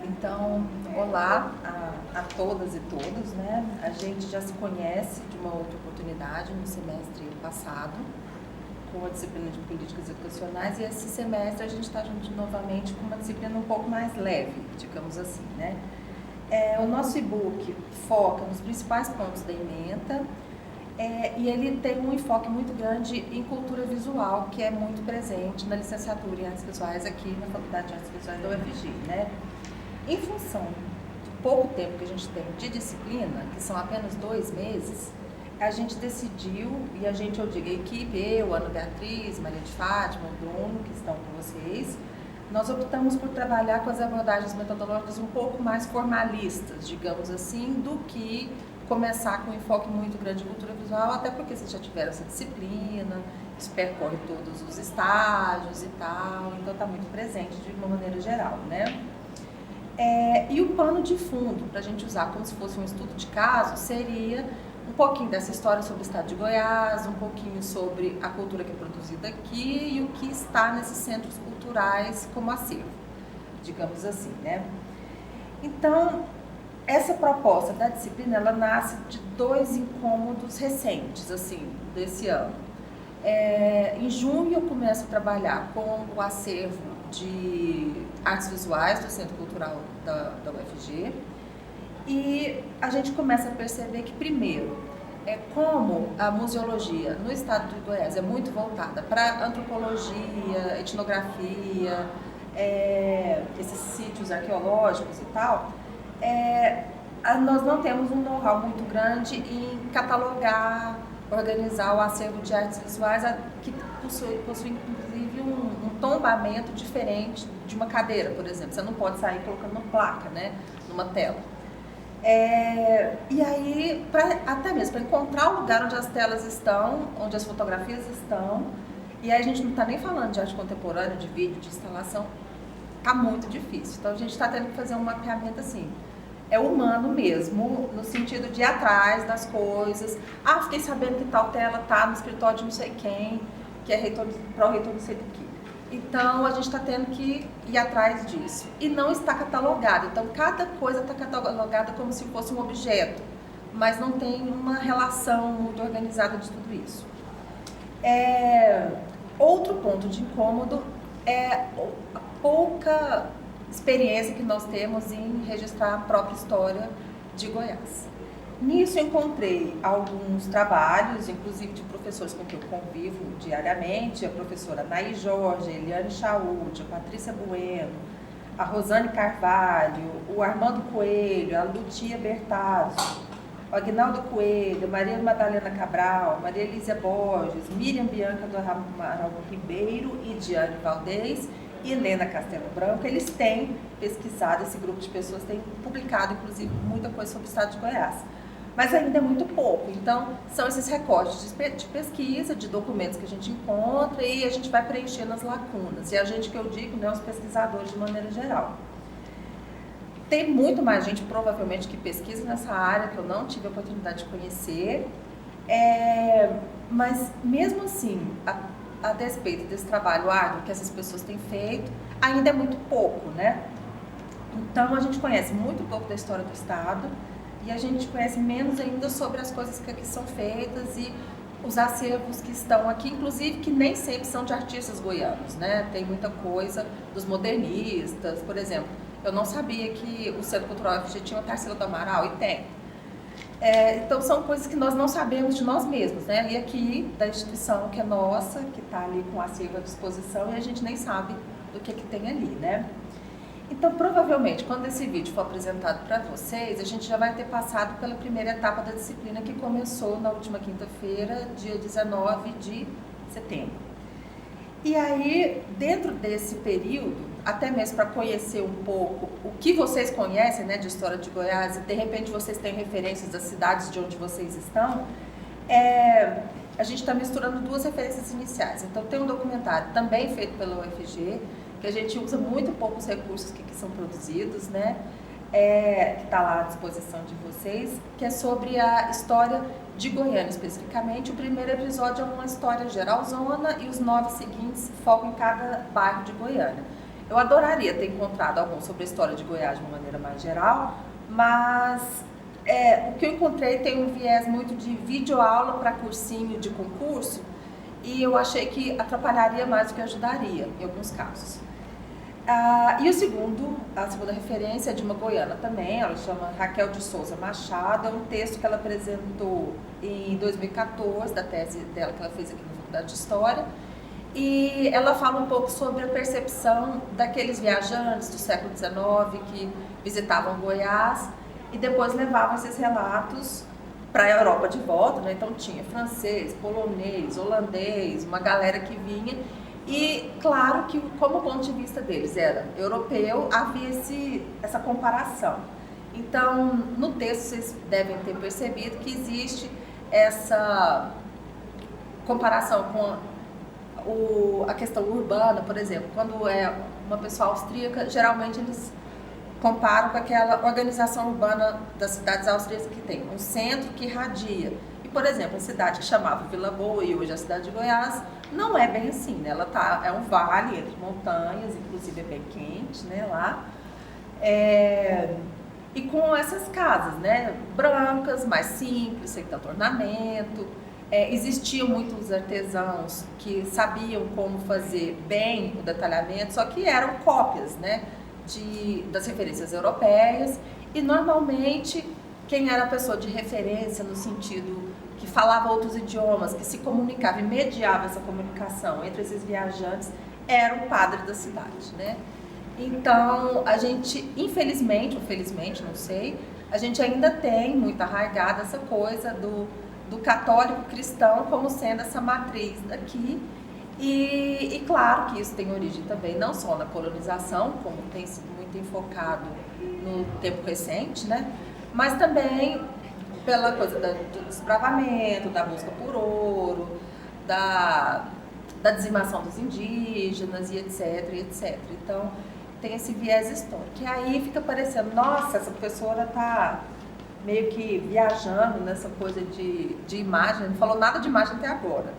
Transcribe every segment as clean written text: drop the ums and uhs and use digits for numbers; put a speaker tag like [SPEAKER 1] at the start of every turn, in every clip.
[SPEAKER 1] Então, olá a todas e todos, né? A gente já se conhece de uma outra oportunidade no semestre passado, com a disciplina de políticas educacionais, e esse semestre a gente está junto novamente com uma disciplina um pouco mais leve, digamos assim, né? O nosso e-book foca nos principais pontos da ementa, e ele tem um enfoque muito grande em cultura visual, que é muito presente na licenciatura em artes visuais aqui na Faculdade de Artes Visuais da UFG, né? Em função do pouco tempo que a gente tem de disciplina, que são apenas 2 meses, a gente decidiu, e a gente, eu digo, a equipe, eu, Ana Beatriz, Maria de Fátima, o Bruno, que estão com vocês, nós optamos por trabalhar com as abordagens metodológicas um pouco mais formalistas, digamos assim, do que começar com um enfoque muito grande em cultura visual, até porque vocês já tiveram essa disciplina, isso percorre todos os estágios e tal, então está muito presente de uma maneira geral, né? E o pano de fundo, para a gente usar como se fosse um estudo de caso, seria um pouquinho dessa história sobre o estado de Goiás, um pouquinho sobre a cultura que é produzida aqui e o que está nesses centros culturais como acervo, digamos assim, né? Então, essa proposta da disciplina, ela nasce de 2 incômodos recentes, assim, desse ano. Em junho eu começo a trabalhar com o acervo de artes visuais do Centro Cultural da UFG, e a gente começa a perceber que, primeiro, como a museologia no estado de Goiás é muito voltada para antropologia, etnografia, esses sítios arqueológicos e tal, nós não temos um know-how muito grande em catalogar, organizar o acervo de artes visuais, que possui inclusive um tombamento diferente de uma cadeira, por exemplo. Você não pode sair colocando uma placa, né, numa tela. E aí, até mesmo para encontrar o lugar onde as telas estão, onde as fotografias estão, e aí a gente não está nem falando de arte contemporânea, de vídeo, de instalação, está muito difícil. Então a gente está tendo que fazer um mapeamento assim, humano mesmo, no sentido de ir atrás das coisas. Fiquei sabendo que tal tela está no escritório de não sei quem, que é pró-reitor não sei do que. Então, a gente está tendo que ir atrás disso. E não está catalogado. Então, cada coisa está catalogada como se fosse um objeto, mas não tem uma relação muito organizada de tudo isso. Outro ponto de incômodo é a pouca experiência que nós temos em registrar a própria história de Goiás. Nisso eu encontrei alguns trabalhos, inclusive de professores com quem eu convivo diariamente, a professora Naí Jorge, a Eliane Chaud, a Patrícia Bueno, a Rosane Carvalho, o Armando Coelho, a Lutia Bertazzo, o Aguinaldo Coelho, Maria Madalena Cabral, Maria Elísia Borges, Miriam Bianca do Amaral Ribeiro e Diane Valdez e Helena Castelo Branco. Eles têm pesquisado, esse grupo de pessoas tem publicado, inclusive, muita coisa sobre o estado de Goiás. Mas ainda é muito pouco, então são esses recortes de pesquisa, de documentos que a gente encontra e a gente vai preenchendo as lacunas. E a gente, que eu digo, né, os pesquisadores de maneira geral. Tem muito mais gente, provavelmente, que pesquisa nessa área, que eu não tive a oportunidade de conhecer, mas mesmo assim, a despeito desse trabalho árduo que essas pessoas têm feito, ainda é muito pouco, né? Então, a gente conhece muito pouco da história do estado, e a gente conhece menos ainda sobre as coisas que aqui são feitas e os acervos que estão aqui, inclusive que nem sempre são de artistas goianos, né? Tem muita coisa dos modernistas, por exemplo. Eu não sabia que o Centro Cultural UFG tinha uma Tarsila do Amaral, e tem. Então são coisas que nós não sabemos de nós mesmos, né? E aqui, da instituição que é nossa, que está ali com o acervo à disposição, e a gente nem sabe do que tem ali, né? Então, provavelmente, quando esse vídeo for apresentado para vocês, a gente já vai ter passado pela primeira etapa da disciplina, que começou na última quinta-feira, dia 19 de setembro. E aí, dentro desse período, até mesmo para conhecer um pouco o que vocês conhecem, né, de história de Goiás, e de repente vocês têm referências das cidades de onde vocês estão, a gente está misturando duas referências iniciais. Então, tem um documentário também feito pela UFG, que a gente usa muito poucos recursos que são produzidos, né? Que está lá à disposição de vocês, que é sobre a história de Goiânia especificamente. O primeiro episódio é uma história geralzona e os 9 seguintes focam em cada bairro de Goiânia. Eu adoraria ter encontrado algum sobre a história de Goiás de uma maneira mais geral, mas o que eu encontrei tem um viés muito de videoaula para cursinho de concurso, e eu achei que atrapalharia mais do que ajudaria em alguns casos. E a segunda referência é de uma goiana também, ela chama Raquel de Souza Machado, é um texto que ela apresentou em 2014, da tese dela que ela fez aqui na Faculdade de História, e ela fala um pouco sobre a percepção daqueles viajantes do século XIX que visitavam Goiás e depois levavam esses relatos para a Europa de volta, né? Então tinha francês, polonês, holandês, uma galera que vinha. E claro que, como o ponto de vista deles era europeu, havia essa comparação. Então, no texto, vocês devem ter percebido que existe essa comparação com a questão urbana, por exemplo. Quando é uma pessoa austríaca, geralmente eles comparam com aquela organização urbana das cidades austríacas que tem um centro que irradia. E, por exemplo, a cidade que chamava Vila Boa e hoje a cidade de Goiás, não é bem assim, né? Ela é um vale entre montanhas, inclusive é bem quente, né, lá. E com essas casas, né, brancas, mais simples, sem tanto ornamento. Existiam muitos artesãos que sabiam como fazer bem o detalhamento, só que eram cópias, né, das referências europeias, e normalmente quem era a pessoa de referência no sentido que falava outros idiomas, que se comunicava e mediava essa comunicação entre esses viajantes, era o padre da cidade, né? Então, a gente, infelizmente ou felizmente, não sei, a gente ainda tem muito arraigada essa coisa do católico cristão como sendo essa matriz aqui. E claro que isso tem origem também não só na colonização, como tem sido muito enfocado no tempo recente, né? Mas também pela coisa do desbravamento, da busca por ouro, da dizimação dos indígenas e etc, e etc. Então, tem esse viés histórico. E aí fica parecendo, nossa, essa professora está meio que viajando nessa coisa de imagem, não falou nada de imagem até agora.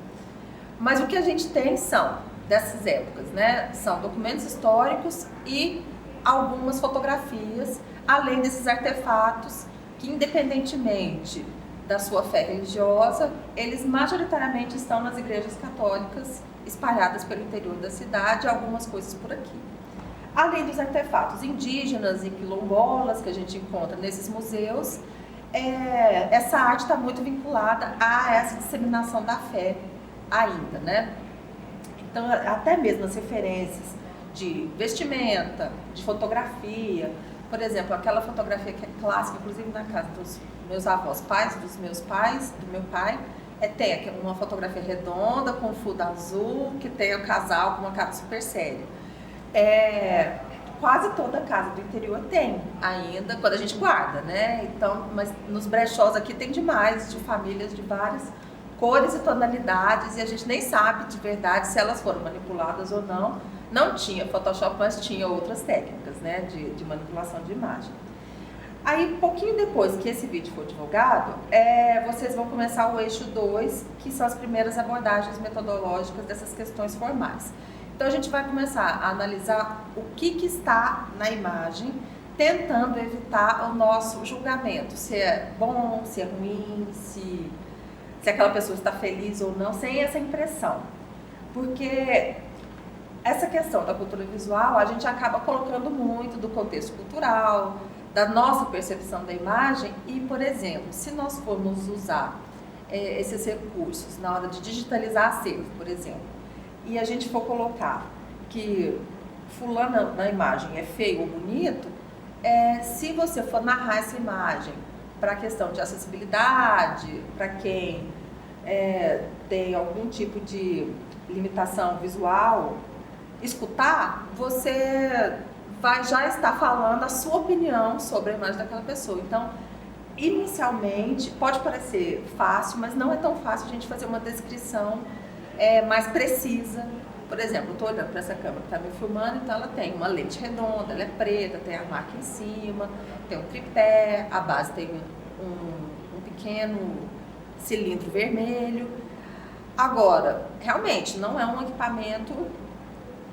[SPEAKER 1] Mas o que a gente tem são, dessas épocas, né, são documentos históricos e algumas fotografias, além desses artefatos que, independentemente da sua fé religiosa, eles majoritariamente estão nas igrejas católicas espalhadas pelo interior da cidade, algumas coisas por aqui. Além dos artefatos indígenas e quilombolas que a gente encontra nesses museus, essa arte está muito vinculada a essa disseminação da fé ainda, né? Então, até mesmo as referências de vestimenta, de fotografia, por exemplo, aquela fotografia que é clássica, inclusive na casa dos meus avós, pais dos meus pais, do meu pai, tem uma fotografia redonda com fundo azul, que tem o casal com uma cara super séria. Quase toda casa do interior tem ainda, quando a gente guarda, né? Então, mas nos brechós aqui tem demais, de famílias de várias cores e tonalidades, e a gente nem sabe de verdade se elas foram manipuladas ou não. Não tinha Photoshop, mas tinha outras técnicas, né, de manipulação de imagem. Aí, pouquinho depois que esse vídeo for divulgado, vocês vão começar o eixo 2, que são as primeiras abordagens metodológicas dessas questões formais. Então, a gente vai começar a analisar o que está na imagem, tentando evitar o nosso julgamento, se é bom, se é ruim, se aquela pessoa está feliz ou não, sem essa impressão. Porque essa questão da cultura visual, a gente acaba colocando muito do contexto cultural, da nossa percepção da imagem e, por exemplo, se nós formos usar esses recursos na hora de digitalizar acervo, por exemplo, e a gente for colocar que fulano na imagem é feio ou bonito, se você for narrar essa imagem para a questão de acessibilidade, para quem tem algum tipo de limitação visual, escutar, você vai já estar falando a sua opinião sobre a imagem daquela pessoa. Então, inicialmente, pode parecer fácil, mas não é tão fácil a gente fazer uma descrição mais precisa. Por exemplo, eu estou olhando para essa câmera que está me filmando, então ela tem uma lente redonda, ela é preta, tem a marca em cima, tem um tripé, a base tem um pequeno cilindro vermelho. Agora, realmente, não é um equipamento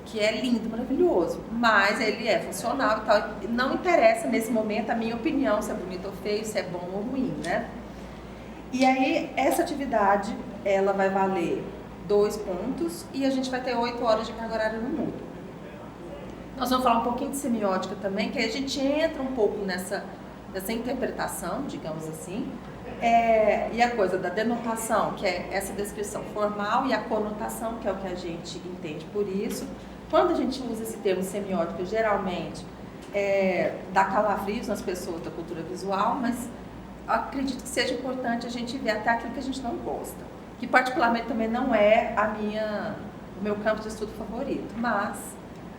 [SPEAKER 1] que é lindo, maravilhoso, mas ele é funcional e tal. Não interessa nesse momento a minha opinião, se é bonito ou feio, se é bom ou ruim, né? E aí, essa atividade, ela vai valer 2 pontos e a gente vai ter 8 horas de carga horária no mudo. Nós vamos falar um pouquinho de semiótica também, que aí a gente entra um pouco nessa interpretação, digamos assim, e a coisa da denotação, que é essa descrição formal, e a conotação, que é o que a gente entende por isso. Quando a gente usa esse termo semiótica, geralmente dá calafrios nas pessoas da cultura visual, mas acredito que seja importante a gente ver até aquilo que a gente não gosta, que particularmente também não é o meu campo de estudo favorito, mas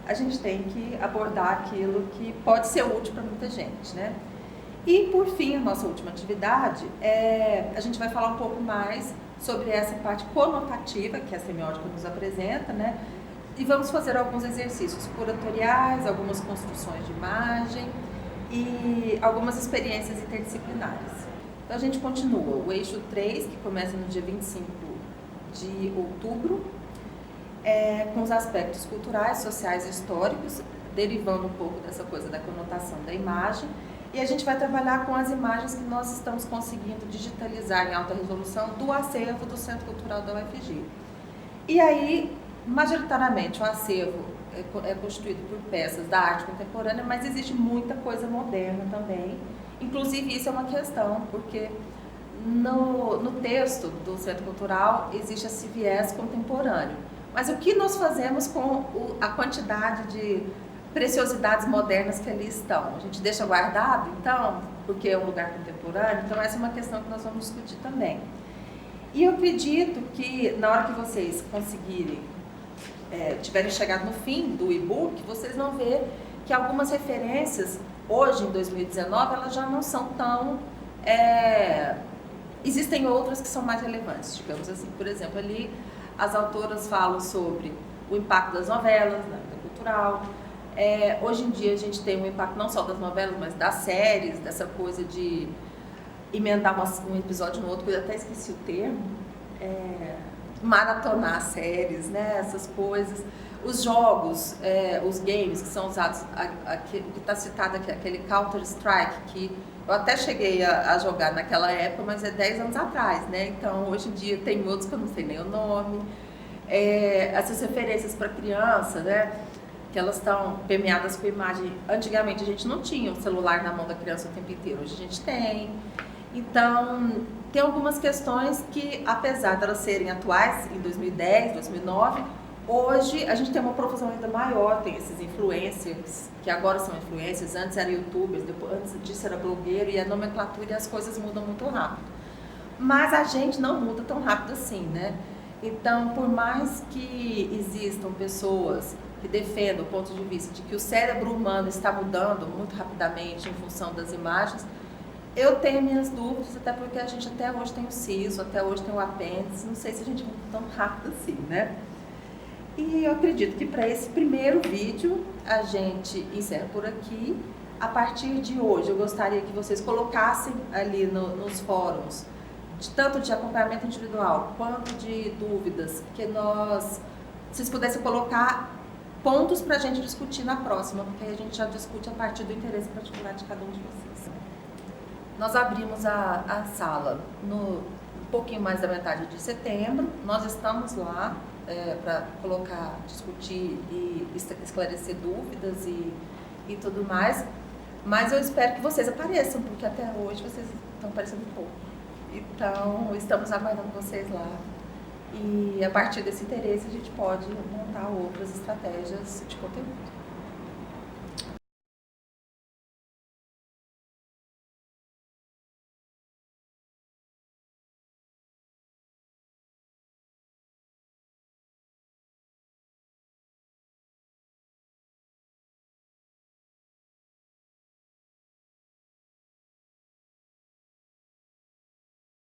[SPEAKER 1] a gente tem que abordar aquilo que pode ser útil para muita gente, né? E, por fim, a nossa última atividade, a gente vai falar um pouco mais sobre essa parte conotativa que a semiótica nos apresenta, né? E vamos fazer alguns exercícios curatoriais, algumas construções de imagem e algumas experiências interdisciplinares. Então, a gente continua o eixo 3, que começa no dia 25 de outubro, com os aspectos culturais, sociais e históricos, derivando um pouco dessa coisa da conotação da imagem. E a gente vai trabalhar com as imagens que nós estamos conseguindo digitalizar em alta resolução do acervo do Centro Cultural da UFG. E aí, majoritariamente, o acervo é constituído por peças da arte contemporânea, mas existe muita coisa moderna também. Inclusive, isso é uma questão, porque no texto do Centro Cultural existe esse viés contemporâneo. Mas o que nós fazemos com a quantidade de preciosidades modernas que ali estão? A gente deixa guardado, então, porque é um lugar contemporâneo? Então, essa é uma questão que nós vamos discutir também. E eu acredito que, na hora que vocês conseguirem, tiverem chegado no fim do e-book, vocês vão ver que algumas referências, hoje, em 2019, elas já não são tão... existem outras que são mais relevantes, digamos assim. Por exemplo, ali as autoras falam sobre o impacto das novelas na vida cultural. Hoje em dia a gente tem um impacto não só das novelas, mas das séries, dessa coisa de emendar um episódio no outro, que eu até esqueci o termo, maratonar séries, né? Essas coisas. Os jogos, os games que são usados, que está citado aqui, aquele Counter-Strike, que eu até cheguei a jogar naquela época, mas é 10 anos atrás, né? Então, hoje em dia tem outros que eu não sei nem o nome. Essas referências para criança, né? Que elas estão permeadas com imagem. Antigamente a gente não tinha o celular na mão da criança o tempo inteiro, hoje a gente tem. Então, tem algumas questões que, apesar de elas serem atuais, em 2010, 2009, hoje a gente tem uma profusão ainda maior, tem esses influencers, que agora são influencers, antes eram youtubers, antes disso era blogueiro, e a nomenclatura e as coisas mudam muito rápido. Mas a gente não muda tão rápido assim, né? Então, por mais que existam pessoas que defendam o ponto de vista de que o cérebro humano está mudando muito rapidamente em função das imagens, eu tenho minhas dúvidas, até porque a gente até hoje tem o siso, até hoje tem o apêndice, não sei se a gente muda tão rápido assim, né? E eu acredito que para esse primeiro vídeo a gente encerra por aqui. A partir de hoje eu gostaria que vocês colocassem ali nos fóruns, tanto de acompanhamento individual quanto de dúvidas, que vocês pudessem colocar pontos para a gente discutir na próxima, porque aí a gente já discute a partir do interesse particular de cada um de vocês. Nós abrimos a sala um pouquinho mais da metade de setembro. Nós estamos lá para colocar, discutir e esclarecer dúvidas e tudo mais. Mas eu espero que vocês apareçam, porque até hoje vocês estão aparecendo pouco. Então, estamos aguardando vocês lá. E a partir desse interesse a gente pode montar outras estratégias de conteúdo.